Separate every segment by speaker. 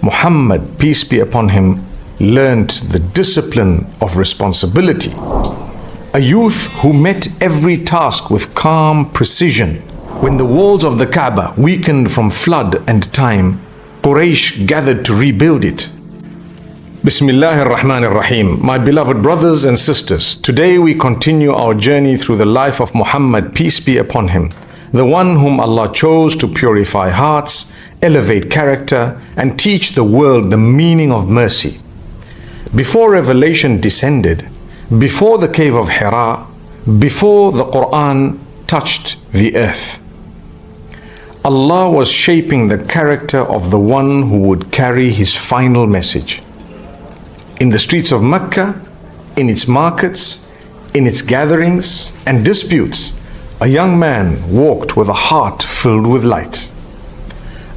Speaker 1: Muhammad, peace be upon him, learnt the discipline of responsibility. A youth who met every task with calm precision. When the walls of the Kaaba weakened from flood and time, Quraysh gathered to rebuild it. Bismillahir Rahmanir Rahim. My beloved brothers and sisters, today we continue our journey through the life of Muhammad, peace be upon him, the one whom Allah chose to purify hearts, elevate character, and teach the world the meaning of mercy. Before revelation descended, before the cave of Hira, before the Quran touched the earth, Allah was shaping the character of the one who would carry his final message. In the streets of Mecca, in its markets, in its gatherings and disputes, a young man walked with a heart filled with light.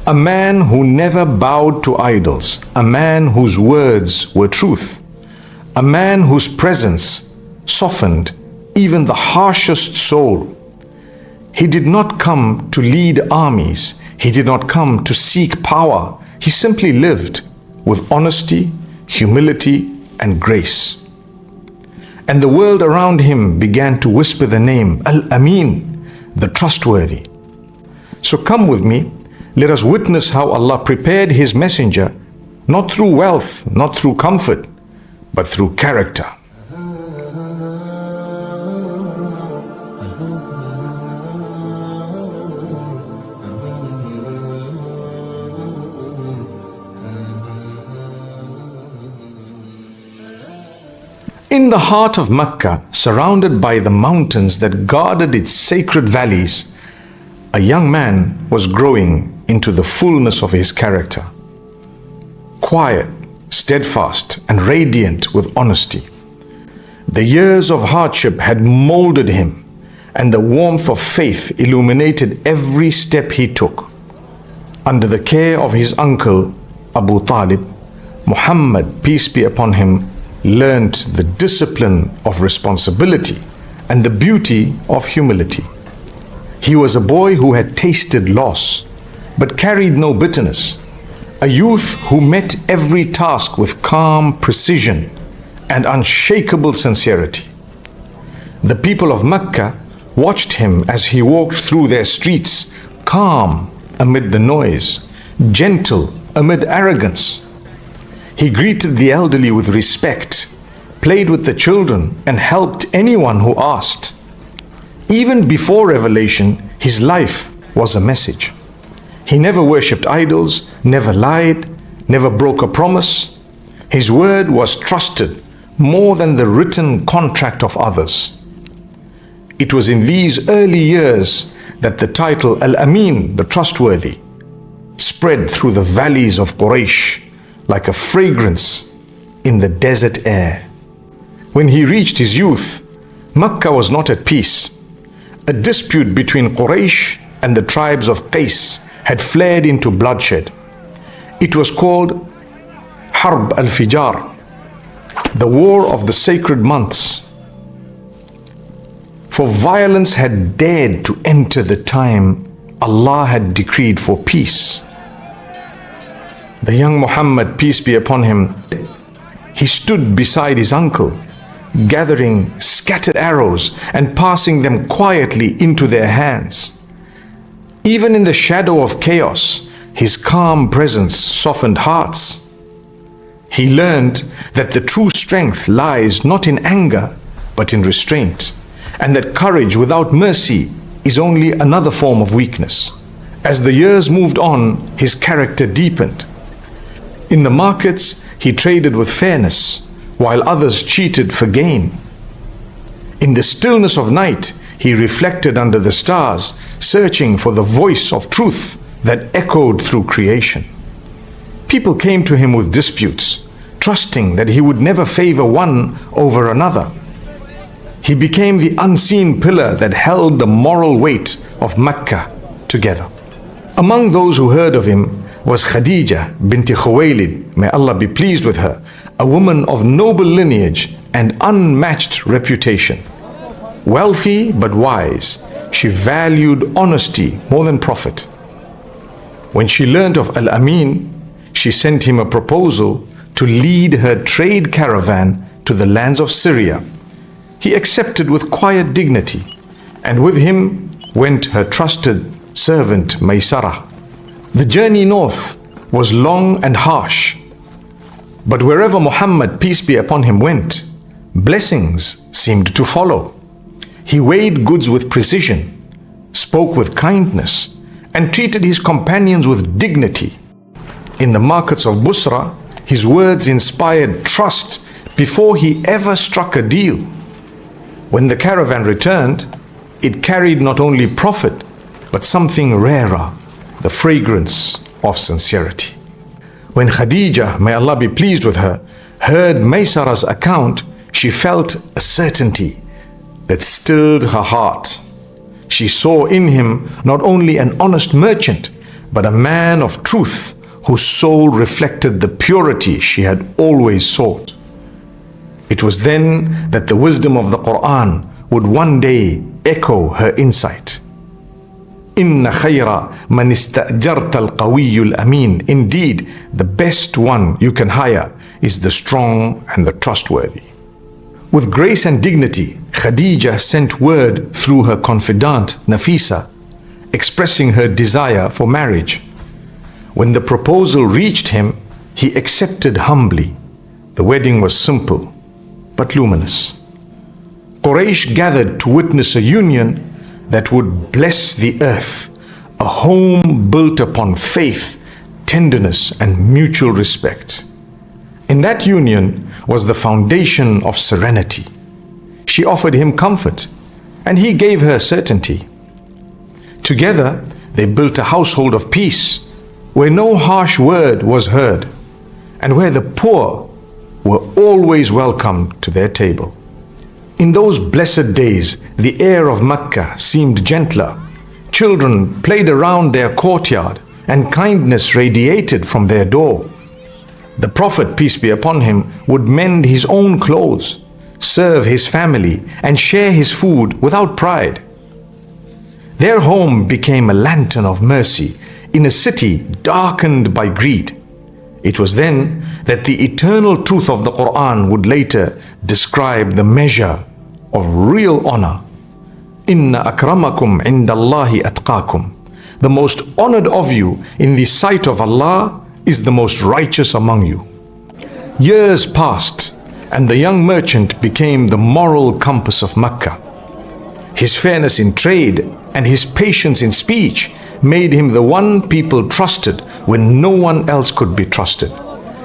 Speaker 1: A man who never bowed to idols, a man whose words were truth, a man whose presence softened even the harshest soul. He did not come to lead armies. He did not come to seek power. He simply lived with honesty, humility, and grace. And the world around him began to whisper the name Al-Amin, the trustworthy. So come with me, let us witness how Allah prepared his messenger, not through wealth, not through comfort, but through character. In the heart of Mecca, surrounded by the mountains that guarded its sacred valleys, a young man was growing into the fullness of his character. Quiet, steadfast, and radiant with honesty. The years of hardship had molded him, and the warmth of faith illuminated every step he took. Under the care of his uncle, Abu Talib, Muhammad, peace be upon him, learnt the discipline of responsibility and the beauty of humility. He was a boy who had tasted loss, but carried no bitterness. A youth who met every task with calm precision and unshakable sincerity. The people of Mecca watched him as he walked through their streets, calm amid the noise, gentle amid arrogance. He greeted the elderly with respect, played with the children, and helped anyone who asked. Even before revelation, his life was a message. He never worshipped idols, never lied, never broke a promise. His word was trusted more than the written contract of others. It was in these early years that the title Al-Amin, the trustworthy, spread through the valleys of Quraysh like a fragrance in the desert air. When he reached his youth, Mecca was not at peace. A dispute between Quraysh and the tribes of Qais had flared into bloodshed. It was called Harb al-Fijar, the war of the sacred months. For violence had dared to enter the time Allah had decreed for peace. The young Muhammad, peace be upon him, he stood beside his uncle, gathering scattered arrows and passing them quietly into their hands. Even in the shadow of chaos, his calm presence softened hearts. He learned that the true strength lies not in anger, but in restraint, and that courage without mercy is only another form of weakness. As the years moved on, his character deepened. In the markets, he traded with fairness, while others cheated for gain. In the stillness of night, he reflected under the stars, searching for the voice of truth that echoed through creation. People came to him with disputes, trusting that he would never favor one over another. He became the unseen pillar that held the moral weight of Mecca together. Among those who heard of him was Khadija binti Khuwaylid, may Allah be pleased with her, a woman of noble lineage and unmatched reputation. Wealthy but wise, she valued honesty more than profit. When she learned of Al-Amin, she sent him a proposal to lead her trade caravan to the lands of Syria. He accepted with quiet dignity, and with him went her trusted servant Maysarah. The journey north was long and harsh, but wherever Muhammad, peace be upon him, went, blessings seemed to follow. He weighed goods with precision, spoke with kindness, and treated his companions with dignity. In the markets of Busra, his words inspired trust before he ever struck a deal. When the caravan returned, it carried not only profit, but something rarer, the fragrance of sincerity. When Khadija, may Allah be pleased with her, heard Maysarah's account, she felt a certainty that stilled her heart. She saw in him not only an honest merchant, but a man of truth whose soul reflected the purity she had always sought. It was then that the wisdom of the Quran would one day echo her insight. Inna khayra man istajarta al-qawiyyu al-amin. Indeed, the best one you can hire is the strong and the trustworthy. With grace and dignity, Khadija sent word through her confidant Nafisa, expressing her desire for marriage. When the proposal reached him, he accepted humbly. The wedding was simple but luminous. Quraysh gathered to witness a union that would bless the earth, a home built upon faith, tenderness, and mutual respect. In that union was the foundation of serenity. She offered him comfort, and he gave her certainty. Together, they built a household of peace, where no harsh word was heard, and where the poor were always welcomed to their table. In those blessed days, the air of Mecca seemed gentler. Children played around their courtyard, and kindness radiated from their door. The Prophet, peace be upon him, would mend his own clothes, serve his family, and share his food without pride. Their home became a lantern of mercy in a city darkened by greed. It was then that the eternal truth of the Quran would later describe the measure of real honor. Inna akramakum indallahi atqakum. The most honored of you in the sight of Allah is the most righteous among you. Years passed, and the young merchant became the moral compass of Mecca. His fairness in trade and his patience in speech made him the one people trusted when no one else could be trusted.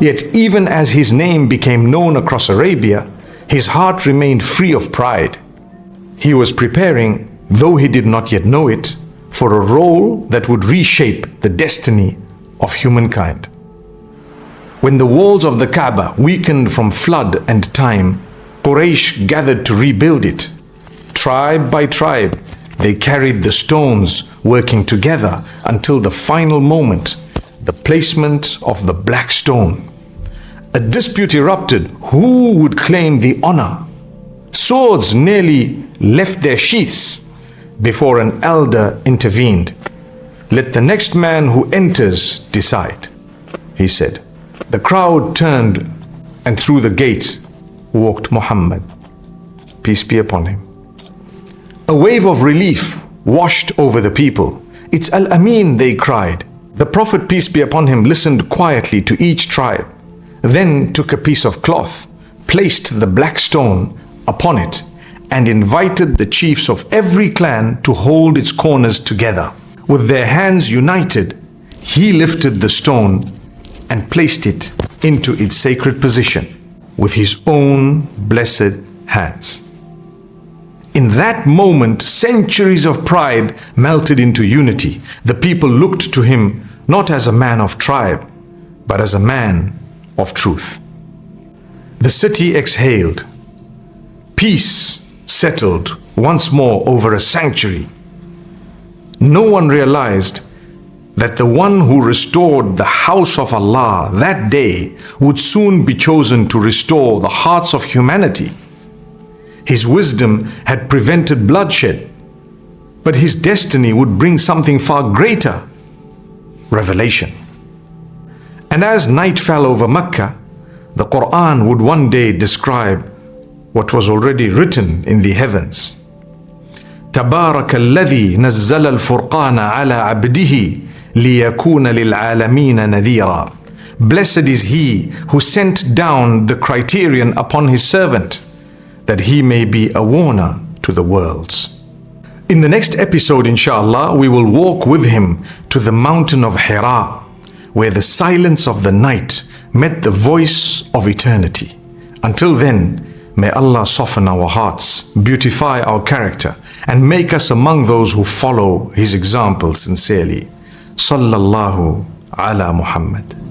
Speaker 1: Yet even as his name became known across Arabia, his heart remained free of pride. He was preparing, though he did not yet know it, for a role that would reshape the destiny of humankind. When the walls of the Kaaba weakened from flood and time, Quraysh gathered to rebuild it. Tribe by tribe, they carried the stones, working together until the final moment, the placement of the black stone. A dispute erupted. Who would claim the honor? Swords nearly left their sheaths before an elder intervened. Let the next man who enters decide, he said. The crowd turned, and through the gates walked Muhammad, peace be upon him. A wave of relief washed over the people. It's Al-Amin, they cried. The Prophet, peace be upon him, listened quietly to each tribe, then took a piece of cloth, placed the black stone upon it, and invited the chiefs of every clan to hold its corners together. With their hands united, he lifted the stone and placed it into its sacred position with his own blessed hands. In that moment, centuries of pride melted into unity. The people looked to him not as a man of tribe, but as a man of truth. The city exhaled. Peace settled once more over a sanctuary. No one realized that the one who restored the house of Allah that day would soon be chosen to restore the hearts of humanity. His wisdom had prevented bloodshed, but his destiny would bring something far greater: revelation. And as night fell over Mecca, the Quran would one day describe what was already written in the heavens. تبارك الذي نزل الفرقان على عبده ليكون للعالمين نذيرا. Blessed is he who sent down the criterion upon his servant, that he may be a warner to the worlds. In the next episode, inshallah, we will walk with him to the mountain of Hira, where the silence of the night met the voice of eternity. Until then, may Allah soften our hearts, beautify our character, and make us among those who follow his example sincerely. Sallallahu ala Muhammad.